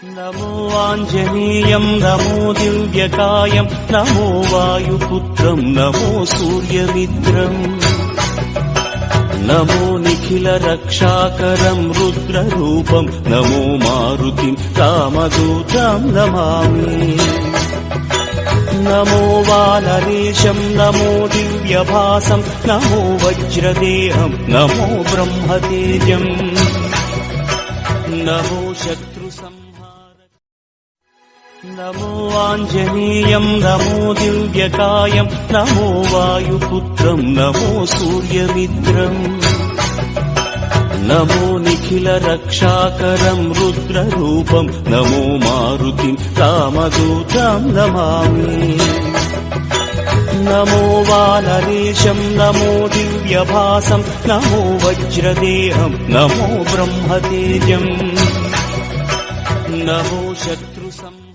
నమో ఆంజనేయం నమో దివ్యకాయం నమో వాయుపుత్రం నమో సూర్యమిత్రం నమో నిఖిల రక్షాకరం రుద్రరూపం నమో మారుతిం రామదూతం నమామి నమో వానరేశం నమో దివ్యభాసం నమో వజ్రదేహం నమో బ్రహ్మతేజం నమో శత్రు సంహారక నమో ఆంజనేయం నమో దివ్యకాయం నమో వాయుపుత్రం నమో సూర్యమిత్రం నమో నిఖిల రక్షాకరం రుద్రరూపం నమో మారుతిం రామదూతం నమామి నమో వానరేశం నమో దివ్యభాసం నమో వజ్రదేహం నమో బ్రహ్మతేజం నమో శత్రు సంహారక